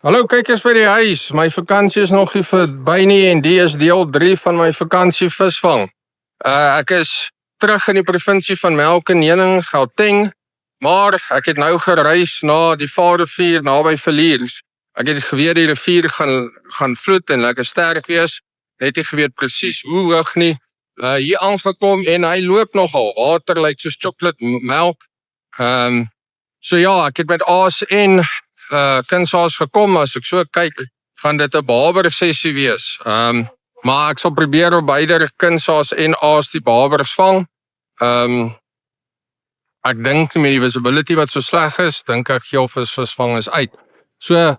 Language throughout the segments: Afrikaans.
Hallo kykers by die huis, my vakansie is nog nie verby nie en die is deel 3 van my vakansie visvang. Ek is terug in die provinsie van Melkenhening, Gauteng, maar ek het nou gereis na die Vaalrivier naby Villiers. Ek het geweet die rivier gaan vloed en lekker sterk wees, net nie geweet presies hoe hoog nie. Hier aangekom en hy loop nogal, water lyk soos chocolate melk. So ja, ek het met aas en kunsaas gekom, as ek so kyk, gaan dit 'n baber sessie wees. Maar ek sal probeer op beide kunsaas en aas die babers vang. Ek dink met die visibility wat so sleg is, dink ek geelvisvang is uit. So,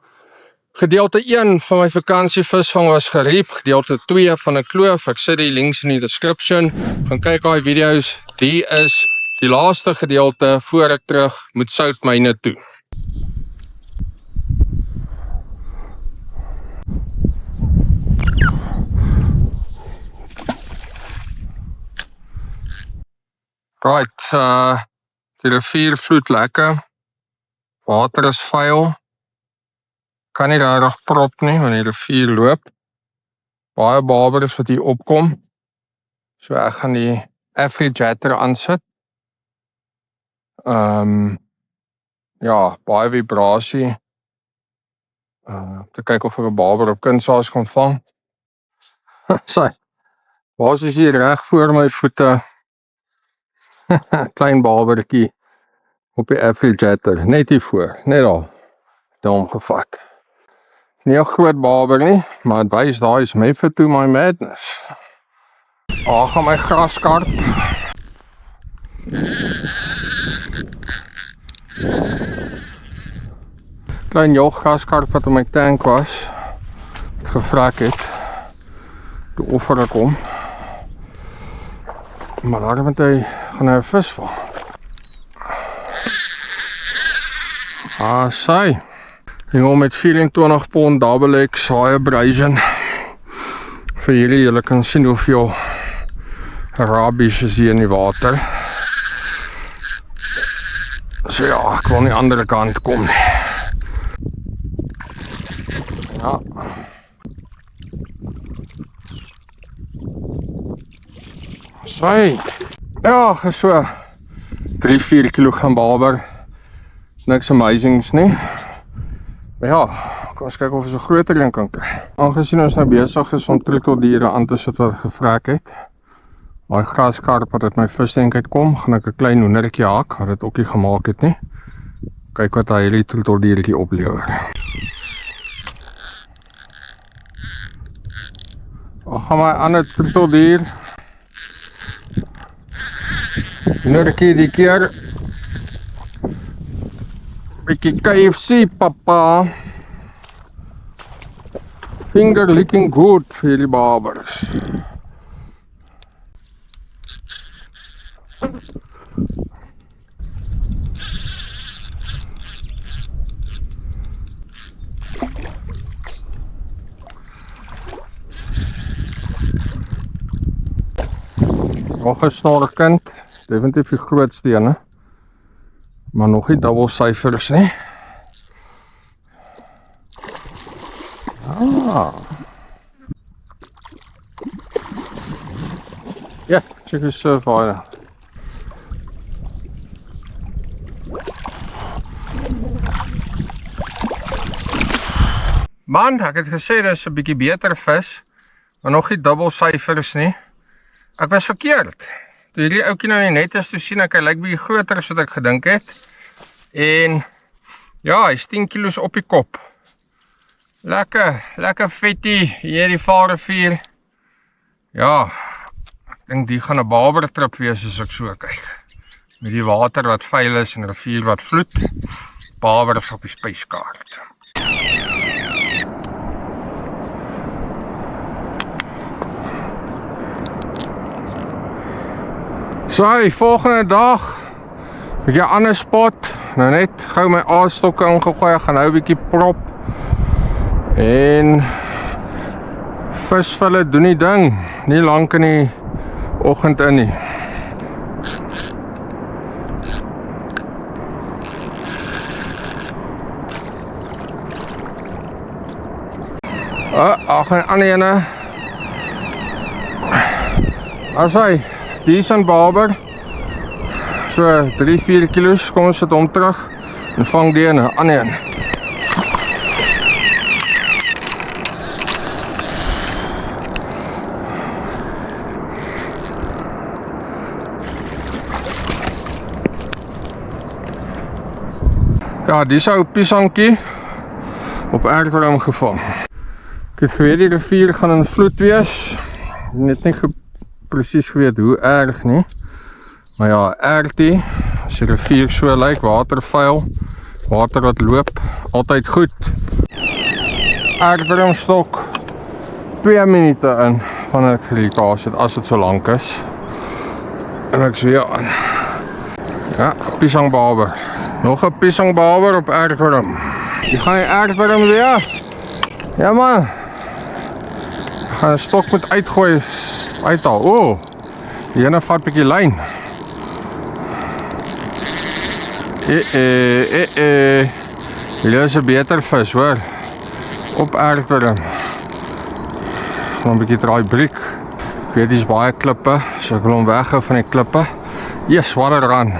gedeelte 1 van my vakansie visvang was geriep, gedeelte 2 van 'n kloof, ek sit die links in die description, gaan kyk daai video's, die is die laaste gedeelte voor ek terug moet Soutmyne toe. Right, die rivier vloed lekker, water is vuil, kan nie daar nog prop nie, want die rivier loop, baie babers wat hier opkom, so ek gaan die Afrijatter aansit, ja, baie vibrasie, te kyk of ek 'n baber op kunsaas kan vang, sy, waar is hier reg voor my voete, klein babertjie op die Afrijatter, net hier voor, net al, daarom gevat. Nie 'n groot baber nie, maar het wys daar is method to my madness. Gaan my graskarp. Klein jog graskarp wat in my tank was, het gevrak het, toe offer ek hom. Maar daar moet hy gaan 'n vis vang. Sy. Ek met 24 pond double X high abrasion. Vir julle kan sien hoeveel rabies is hier in die water. So ja, ek wil nie aan die andere kant kom nie. Ja. Sy. Ja, so 3-4 kilogram baber. Niks amazings nie. Maar ja, kom ons kyk of ons 'n groter een kan kry. Aangesien ons nou besig is om troeteldiere aan te sit wat gevrak het, daai graskarp wat uit my visdenk uitkom, gaan ek 'n klein hoendertjie haak, wat dit ook nie gemaak het nie. Kyk wat hy hierdie troeteldiertjie oplewer. Gaan my ander troeteldier. Hoendertjie die keer. Bietjie KFC, papa. Finger licking good vir hierdie babers. Nog 'n snelle kind, definitief die grootste ene. Maar nog nie dubbel syfers nie. Ja, check die surf daar. Man, ek het gesê dit is 'n bietjie beter vis, maar nog nie dubbel syfers nie. Ek was verkeerd. Toe hierdie oukie nou nie net is, toe sien ek, hy lyk bietjie groter as wat ek gedink het. En ja, hy is 10 kilos op die kop. Lekker vettie hier die Vaalrivier. Ja, ek dink die gaan 'n babertrip wees as ek so kyk. Met die water wat vuil is en rivier wat vloed, babers op die spyskaart. So, volgende dag, bietjie ander spot, nou net gou my aasstokke ingegooi, ek gaan nou 'n bietjie prop, en visville doen die ding, nie lank in die oggend in nie. Ag en ander ene. As hy decent barber. So 3-4 kilos, kom ons sit hom terug en vang die ene, ander een. Ja, die is ou piesangkie op aardworm gevang. Ek het geweet die rivier gaan in vloed wees. Net nie presies geweet hoe erg nie. Maar ja, aardie, as die rivier so lyk, watervuil, water wat loop, altyd goed. Aardwormstok 2 minute in van ek gelikaas het, as dit so lank is. En ek so aan. Ja, piesangbarber. Nog 'n piesangbarber op aardworm. Die gaan die aardworm weer. Ja man. Ek gaan 'n stok moet uitgooi, uithaal. O, die ene vat 'n bietjie lyn. Hier is 'n beter vis, hoor. Op aardworm. Gaan 'n bietjie draai briek. Ek weet dis baie klippe, so ek wil hom weghou van die klippe. Yes, wat 'n run.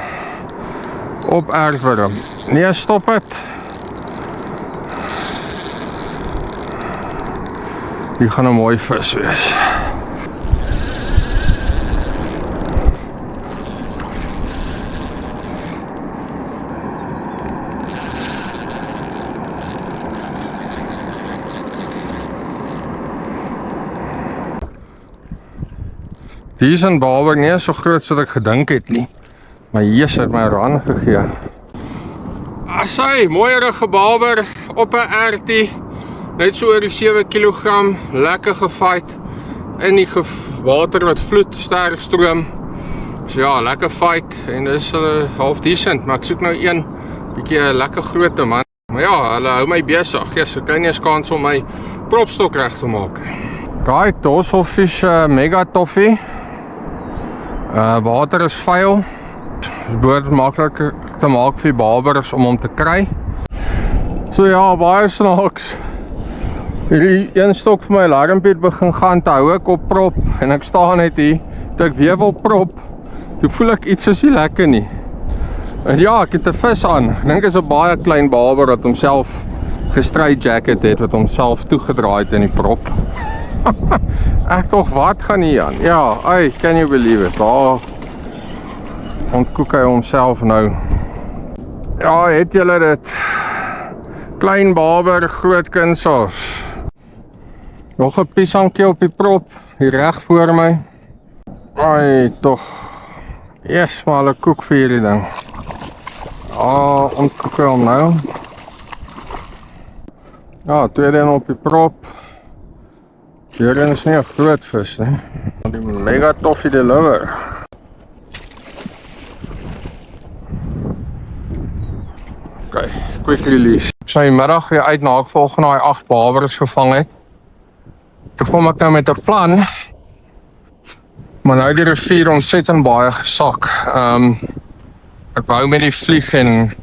Op aardworm. Nee, stop het. Die gaan 'n mooi vis wees. Die is 'n barber, nie so groot soos ek gedink het nie. Maar hier het my rand gegee. As hy, mooierige barber op 'n aardie. Net so oor die 7 kg, lekker gefight. In die water wat vloed, sterk stroom. So ja, lekker fight. En dis half decent, maar ek soek nou een bietjie 'n lekker grootte man. Maar ja, hulle hou my besig. Ja, so kan nie eens kans om my propstok reg te maak. Daai Dosselfish mega toffie. Water is vuil. Dit behoort maklik te maak vir barbers om hom te kry. So ja, baie snaaks. Hierdie een stok vir my alarmpie begin gaan, te hou ek op prop en ek staan net hier, toe ek weer wil prop, toe voel ek iets is nie lekker nie. En ja, ek het 'n vis aan. Ek dink is 'n baie klein barber wat homself gestryd jacket het, wat homself toegedraai het in die prop. Ek toch, wat gaan hier aan? Ja, hey, can you believe it? Daar ontkoek hy homself nou. Ja, het julle dit? Klein barber, groot kunsels. Nog 'n piesangkie op die prop, hier reg voor my. Ai, toch. Yes, maar hulle koek vir hierdie ding. Ontkoek hy hom nou. Ja, tweede een op die prop. Hierdie is nie 'n groot vis nie. Die mega toffie deliver. Okay, quick release. Ek sal die middag weer uit na ek volgende 8 barbers gevang het. Toe kom ek nou met 'n plan. Maar nou die rivier ontsettend baie gesak. Ek wou met die vlieg en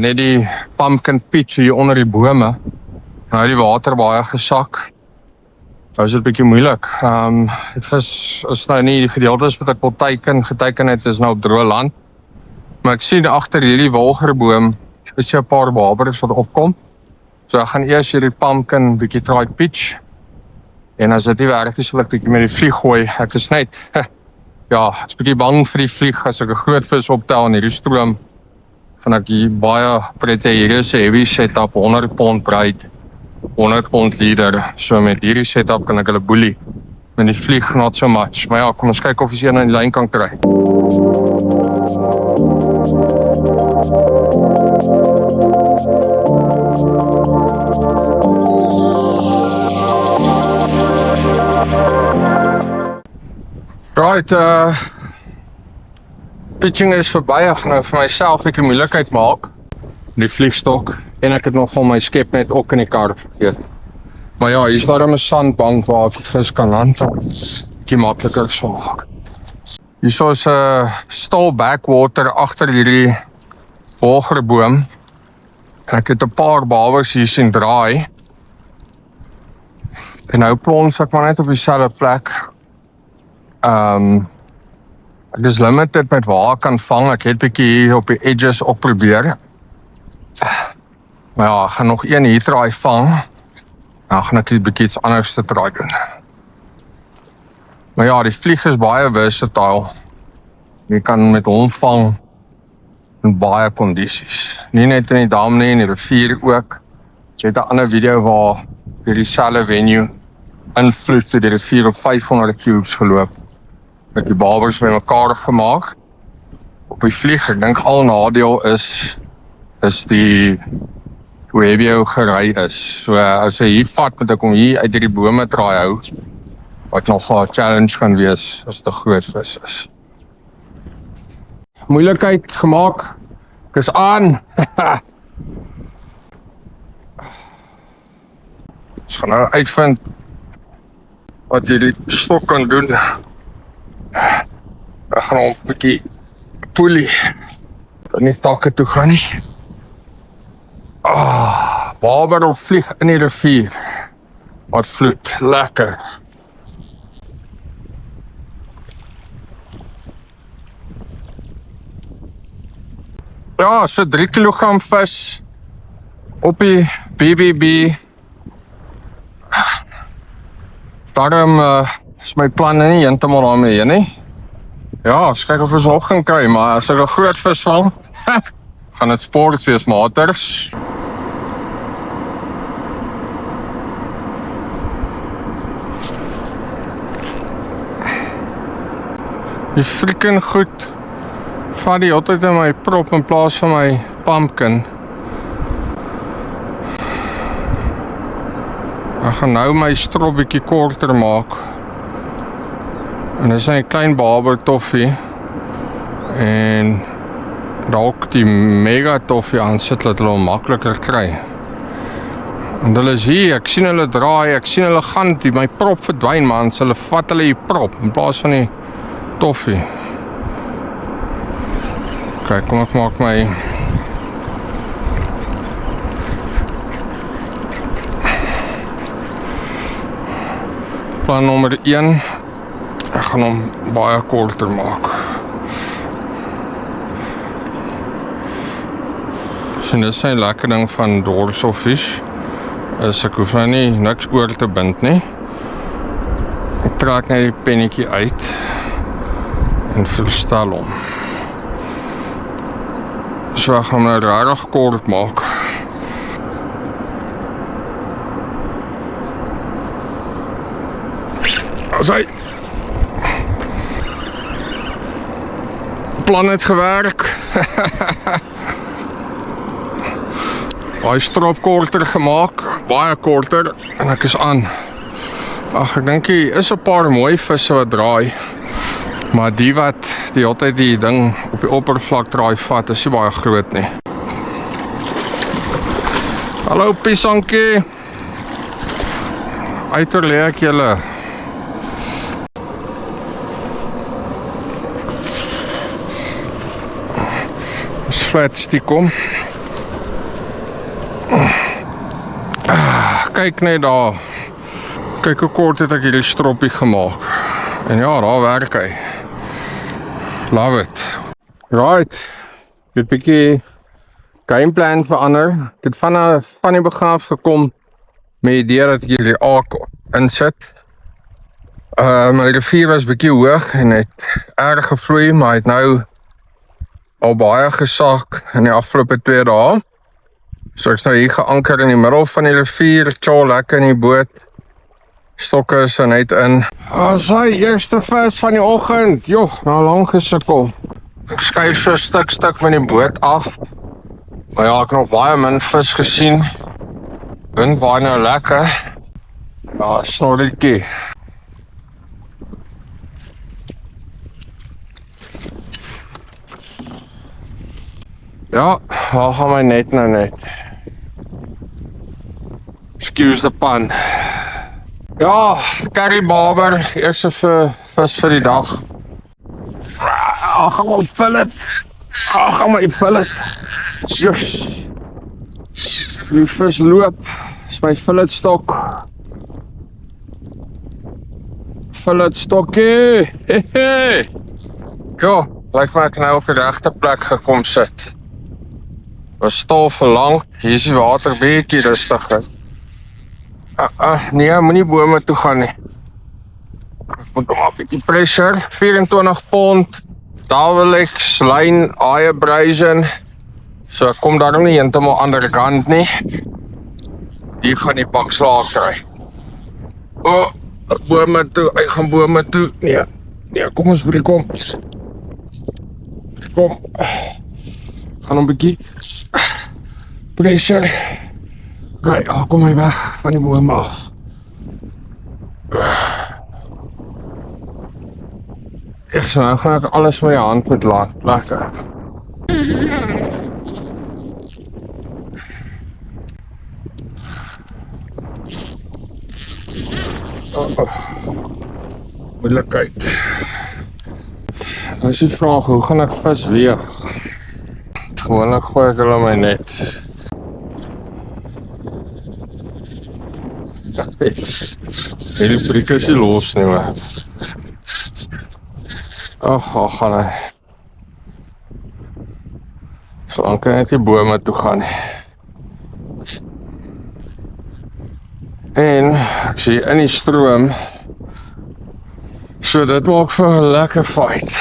net die pumpkin pitch hier onder die bome. Nou die water baie gesak. Nou is dit 'n bietjie moeilik. Die vis is nou nie die gedeeltes wat ek wil geteken het, is nou op droë land. Maar ek sien agter hierdie wilgerboom is 'n paar barbers wat opkom. So ek gaan eers hierdie pumpkin bietjie try pitch. En as dit nie werk is, wil ek bietjie met die vlieg gooi. Ek is net, ja, ek is bietjie bang vir die vlieg as ek 'n groot vis optel in hierdie stroom. Gaan ek hier baie pret hê. Hier is 'n heavy setup, 100 pond breed, 100 pond leader. So met hierdie setup kan ek hulle boelie. Met die vlieg not so much. Maar ja, kom ons kyk of ons een in die lyn kan kry. Right, pitching is verby. Ek gaan nou vir myself 'n moeilikheid maak. Die vliegstok. En ek het nog van my skepnet ook in die kar vergeet. Maar ja, hier is daar 'n sandbank waar ek vis kan land. Bietjie makliker so. Hier is 'n stil backwater agter hierdie wilgerboom. Ek het 'n paar barbers hier sien draai. En nou plons ek maar net op dieselfde plek. Ek is limited met waar ek kan vang. Ek het bietjie hier op die edges ook probeer. Maar ja, ek gaan nog een hier draai vang. Dan gaan ek bietjie iets anders te draai doen. Maar ja, die vlieg is baie versatile. Jy kan met hom vang in baie kondisies. Nie net in die dam nie, in die rivier ook. Jy het 'n ander video waar by dieselfde venue invloed die rivier op 500 cubes geloop. Met die barbers by mekaar gemaak. Op die vlieg, ek dink al nadeel is die hoe heavy jou gery is. So as hy hier vat, moet ek hom hier uit die bome draai hou. Wat nog 'n challenge kan wees as dit 'n groot vis is. Moeilikheid gemaak. Ek is aan. Ons gaan nou uitvind wat hierdie stok kan doen. Ek gaan hom 'n bietjie poelie. Kan nie takke toe gaan nie. Barber of vlieg in die rivier. Wat vloed, lekker. Ja, so 3 kilogram vis op die BBB. Daarom is my plan nie heeltemal daarmee nie. Ja, ons kyk of ons nog gaan kry, maar as ek 'n groot vis vang, gaan dit sport wees, maters. Die freaking goed vat die altyd in my prop in plaas van my pumpkin. Ek gaan nou my strop bietjie korter maak. En dit is 'n klein barber toffee. En dalk die mega toffee aansit dat hulle hom makliker kry. En hulle is hier, ek sien hulle draai, ek sien hulle gaan, my prop verdwyn man, so hulle vat hulle die prop in plaas van die toffee. Kijk, kom ek maak my plan nommer 1. Ek gaan hom baie korter maak. So dit is 'n lekker ding van dorsal fish. Is ek hoef nou nie niks oor te bind nie. Ek trek net die pennetjie uit en verstel hom. So ek gaan hom nou regtig kort maak. As hy plan het gewerk. Hy strop korter gemaak, baie korter en ek is aan. Ag, ek dink hier is 'n paar mooi visse wat draai. Maar die wat die altyd die ding op die oppervlak draai vat, is nie baie groot nie. Hallo Pisankie. Uiterlei ek julle. Ons flat stiekom. Kyk net daar. Kyk hoe kort het ek hierdie stroppie gemaak. En ja, daar werk hy. Love it. Right. Ek het 'n bietjie gameplan verander. Ek het van die begin af gekom met die idee dat ek hierdie aak insit. Maar die rivier was bietjie hoog en het erg gevloei, maar het nou al baie gesak in die afgelope 2 dae. So ek is nou hier geanker in die middel van die rivier, chill lekker in die boot. Stokke is er net in. As hy eerste vis van die oggend. Joh, nou lang gesukkel. Ek skuif so stuk van die boot af. Maar ja, ek het nog baie min vis gesien. Wind waai nou lekker. Ja, snorretjie. Ja, waar gaan my net nou net? Excuse the pun. Ja, curry barber, eerste vis vir die dag. Ag, gaan my fillet. Ag, gaan my fillet. Yes. Die vis loop, is my fillet stok. vul het stokkie. Hehe. Ja, lyk my ek nou op die regte plek gekom sit. Was stil vir lang, hier is die water bietjie rustig. Nee, moenie bome toe gaan nie. Ek moet hom af die pressure, 24 pond, Davelex, lyn, abrasion. So ek kom daarom nie heeltemal ander kant nie. Hier gaan die pak slaag kry. Bome toe, ek gaan bome toe. Nee, kom ons broer, kom. Kom. Gaan hom bietjie pressure. Right, kom hy weg van die bome af. So nou gaan ek alles met die hand moet laat. Lekker. Moeilikheid. Nou is die vraag, hoe gaan ek vis weeg? Gewoonlik gooi ek hulle in my net. Hierdie friek is nie los nie, man. Gaan hy. So dan kan ek die bome toe gaan. En ek sien in die stroom, so dit maak vir 'n lekker fight.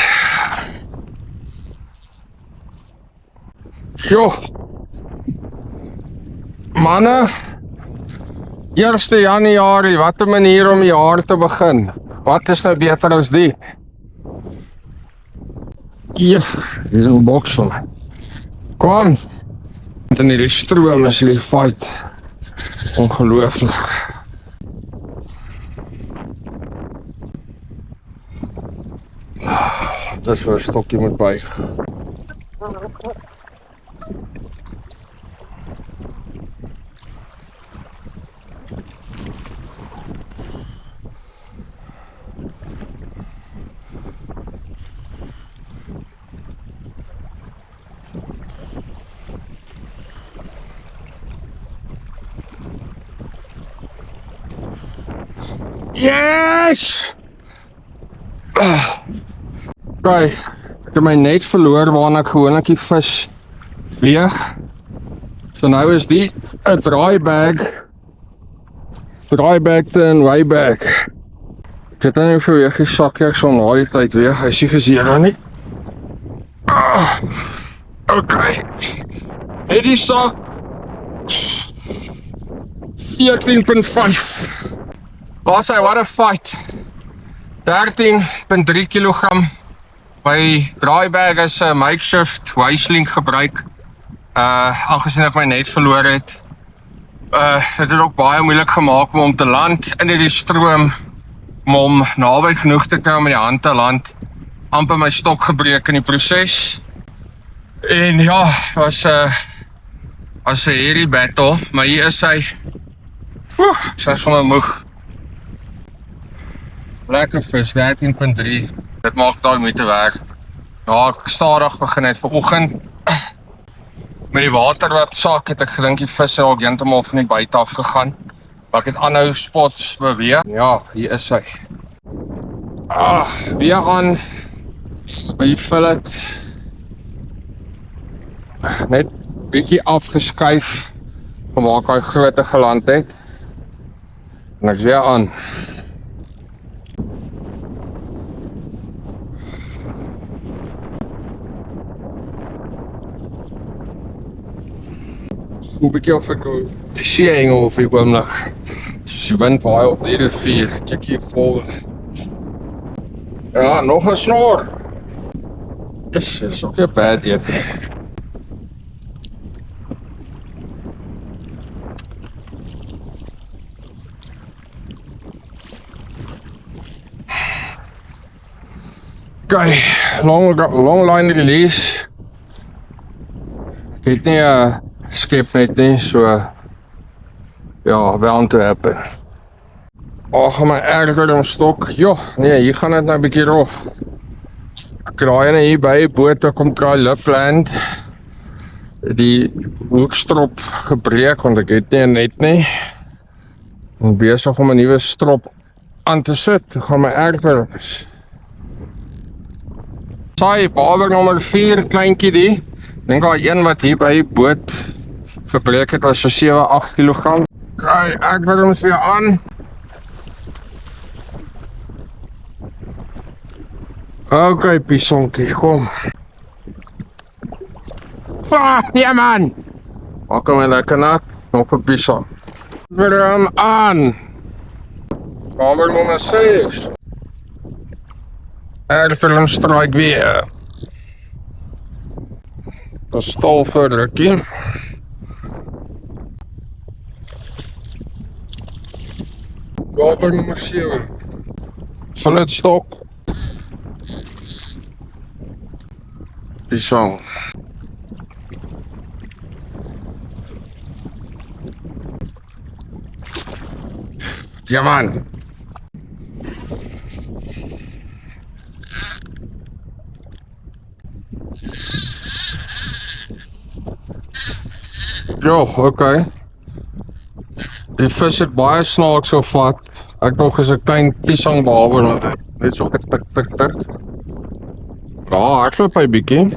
Jo, manne, 1 Januarie, wat 'n manier om die jaar te begin. Wat is nou beter as die? Ja, hier is 'n boks van my. Kom, in die stroom is die fight. Ongelooflik. Dat is waar 'n stokkie moet buig. Yes! Kijk, ek het my net verloor waarna ek gewoonlik die vis weeg. So nou is die 'n draaibagte en weighbag. Ek het nou nie vir weeg die sakkie, ek sal na die tyd weeg, hy is nie geseer nie. Okay. Het die sak 14.5. Was hy, what a fight. 13.3 kilogram. My draaibag is 'n makeshift Waislink gebruik. Aangesien ek my net verloor het. Het ook baie moeilik gemaak om te land in die stroom, om naby genoeg te kry om met die hand te land. Amper my stok gebreek in die proses. En ja, was 'n hierdie battle, maar hier is hy. Sy is sommer moeg. Lekker vis, 13.3. Dit maak daai moeite werd. Ja, ek stadig begin het vanoggend. Met die water wat sak, het ek gedink die vis het ook heeltemal van die buite af gegaan. Maar ek het aanhou spots beweeg. Ja, hier is hy. Weer aan. By die fillet. Net bietjie afgeskuif. Gemaak hy groter geland het. En ek weer aan. Voel bietjie of ek die see hengel of die oomlik. Soos die wind waai op die rivier, check hier voor. Ja, nog 'n snor. Dis is ook 'n bad dit. Okay, long line release. Ek het nie skep net nie, so ja, bound to happen. Gaan my erger om stok. Jo, nee, hier gaan dit nou 'n bietjie rof. Ek draai net hier by die boot, ek kom kry liftland. Die hoekstrop gebreek, want ek het nie net nie. Ek besig om 'n nuwe strop aan te sit. Toe gaan my aardwurms. Saai, baber nommer 4, kleintjie die. Dink al een wat hier by die boot verbreek het was so 7-8 kilogram. Kry aardwurms weer aan. Okay, pisonkie, kom. Ja man! Maak hom lekker nat, nog 'n pison. Weer hom aan. Baber nommer 6. Aardwurm strike weer. Dat stal verderkie. Baber nommer 7. Solid stok. Pison. Ja man. Jo, okay. Die vis het baie snaaks gevat. Ek nog is 'n klein pisangbaber. Net so tik. Ja, hardloop hy bietjie.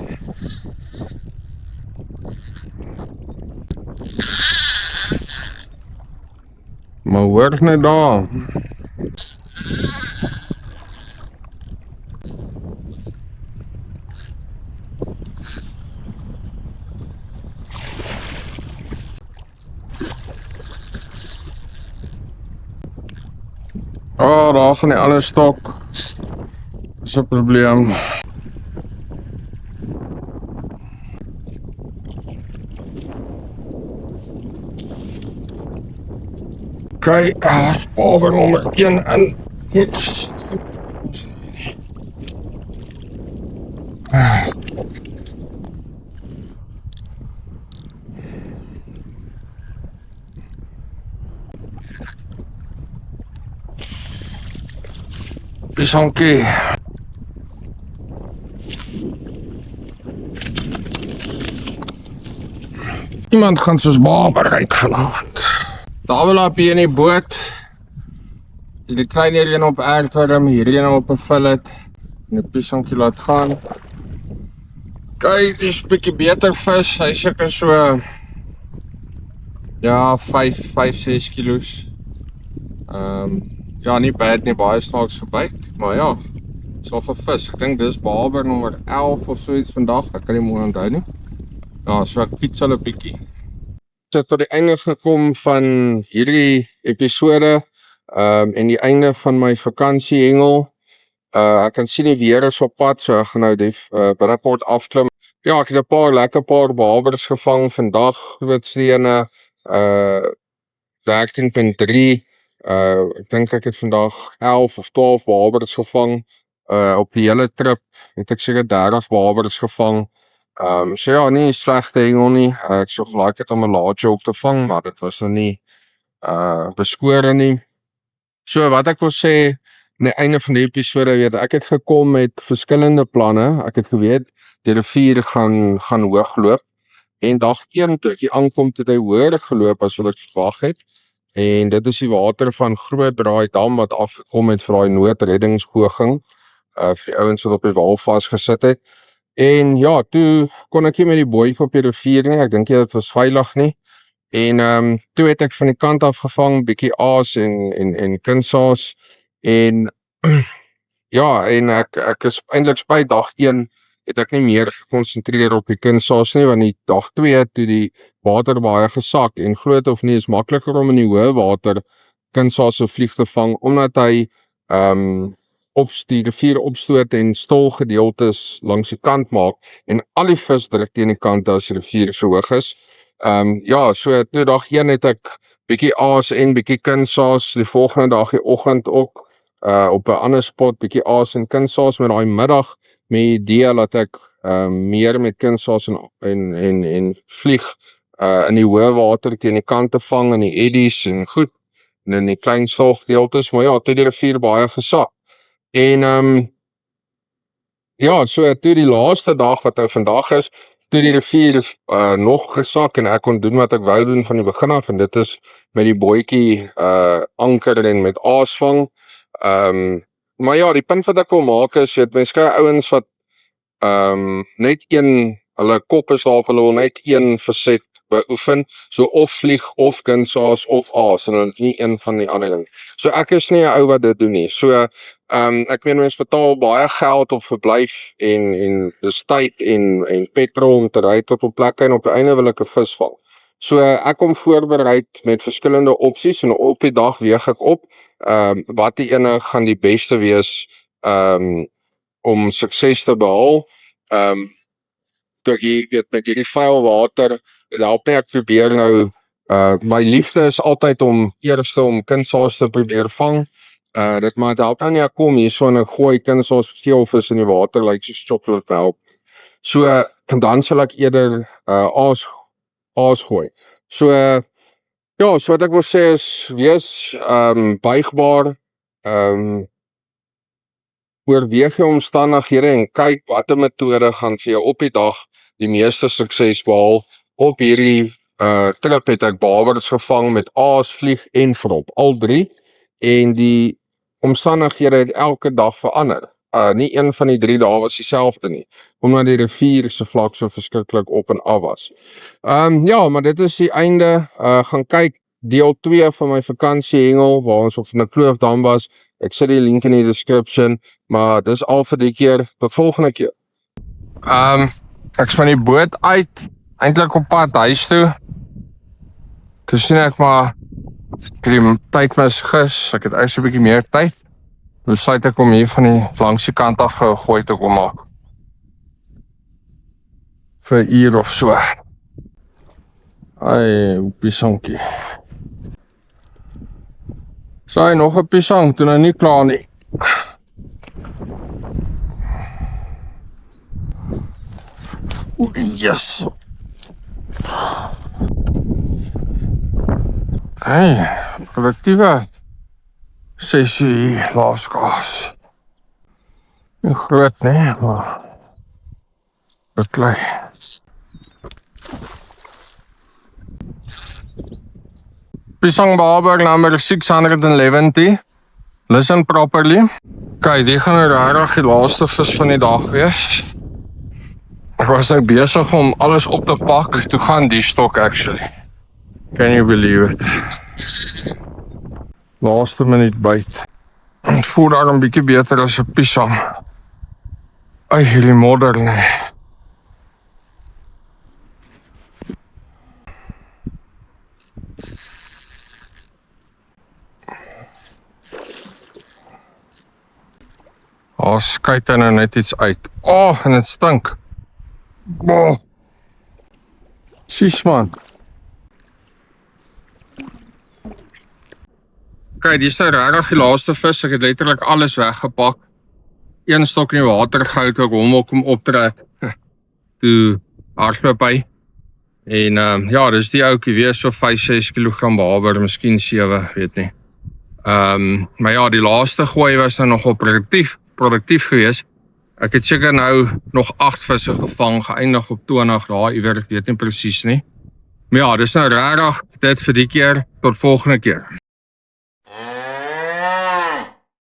Maar hoor net daar. Oh, daar van die ander stok. Dis 'n probleem. Kijk, baber nommer 1 en pisonkie. Iemand gaan soos baber ryk vanavond. Daar wil op hier in die boot. Die klein hierheen op aardwurm, hierheen op 'n fillet. En 'n pisonkie laat gaan. Kyk, dis 'n bietjie beter vis. Hy seker so ja, 5-6 kilos. Ja, nie bad nie, baie snaaks gebyt, maar ja, so gevis. Ek dink dis baber nommer 11 of so iets vandag. Ek kan nie mooi onthou nie. Ja, so ek pizza 'n bietjie. Het tot die einde gekom van hierdie episode en die einde van my vakansiehengel. Ek kan sien die weer is op pad, so ek gaan nou die binnekort afklim. Ja, ek het 'n paar babers gevang vandag, grootste 13.3. Ek dink ek het vandag 11 of 12 babers gevang. Op die hele trip het ek seker 30 babers gevang. So ja, nie slegte hengel nie. Ek so gelaik het om 'n large ook te vang, maar dit was nou nie beskore nie. So wat ek wil sê, aan die einde van die episode, weet ek het gekom met verskillende planne. Ek het geweet die rivier gaan hoog loop. En dag 1 toe ek hier aankom, het hy hoër geloop as wat ek verwag het. En dit is die water van Groot Draai Dam wat afgekom het vir daai noodreddingspoging vir die ouens wat op die wal vasgesit het. En ja, toe kon ek nie met die bootjie op die rivier nie. Ek dink dit was veilig nie. En toe het ek van die kant af gevang, bietjie aas en kunsaas. En ja, en ek is eintlik spyt dag 1 het ek nie meer gekonsentreer op die kunsaas nie, want die dag 2 toe die water baie gesak en groot of nie is makliker om in die hoë water kunsaas se vlieg te vang omdat hy op die rivier opstoot en stolgedeeltes langs die kant maak en al die vis druk teen die kant as die rivier so hoog is. Ja, so toe dag 1 het ek bietjie aas en bietjie kunsaas, die volgende dag die oggend ook op 'n ander spot bietjie aas en kunsaas, met daai middag met die idee dat ek meer met kunsaas en vlieg in die hoë water teen die kante vang, in die eddies en goed, en in die klein stolgedeeltes, maar ja, toe die rivier baie gesak. En ja, so toe die laaste dag wat nou vandag is, toe die rivier nog gesak en ek kon doen wat ek wou doen van die begin af, en dit is met die bootjie anker en met aas vang. Maar ja, die punt wat ek wil maak is, weet, mens kry ouens wat net hulle kop is daar, hulle wil net een verset beoefen, so of vlieg, of kunsaas, of aas, en dan nie een van die ander ding. So ek is nie 'n ou wat dit doen nie. So, ek meen mens betaal baie geld op verblyf en dis tyd en petrol om te ry tot op plekke en op die einde wil ek 'n vis vang. So ek kom voorberei met verskillende opsies en op die dag weeg ek op wat die ene gaan die beste wees om sukses te behaal. Toe ek weet met hierdie vuil water, help nie ek probeer nou, my liefde is altyd om eerste om kunsaas te probeer vang. Dit maar help nou nie ek kom hier so en ek gooi kunsaas geelvis in die water like soos chocolate melk. So en dan sal ek eerder aas gooi. So ja, so wat ek wil sê is wees buigbaar, oorweeg jou omstandighede en kyk watter metode gaan vir jou op die dag die meeste sukses behaal. Op hierdie trip het ek babers gevang met aas, vlieg en vrop, al 3, en die omstandighede het elke dag verander. Nie een van die 3 dae was dieselfde nie, omdat die rivier se vlak so verskriklik op en af was. Ja, maar dit is die einde. Gaan kyk deel 2 van my vakansie hengel, waar ons op 'n kloofdam was. Ek sit die link in die description, maar dis al vir die keer. Tot volgende keer. Ek is van die boot uit, eintlik op pad huis toe. Toe sien ek maar die tyd mis gis, ek het eers 'n bietjie meer tyd. Besluit ek om hier van die langs die kant af gegooi te kom maak. Vir 'n uur of so. Ai, pisangkie. Saai nog 'n pisang, toe nou nie klaar nie. Yes. Hey, productieve sessie laaskaas. Nie groot nie, maar dit klei. Pisang barber number 670. Listen properly. Kijk, die gaan regtig die laaste vis van die dag wees. Ek was nou besig om alles op te pak, toe gaan die stok actually. Can you believe it? Laaste minuut byt. Het voel daar 'n bietjie beter as 'n pisang. Ai, hierdie modder nee. Skyt nou net iets uit. En het stink. Sies man. Kijk, die is nou regtig die laaste vis. Ek het letterlik alles weggepak. Een stok in die water gehou, toe ek hom ook kom optrek. Toe hardloop hy. En ja, dis die oukie weer so 5-6 kg barber, miskien 7, weet nie. Maar ja, die laaste gooi was nou nogal produktief geweest. Ek het seker nou nog 8 visse gevang, geëindig op 20 dae, iewers, ek weet nie presies nie. Maar ja, dis nou regtig dit vir die keer, tot volgende keer.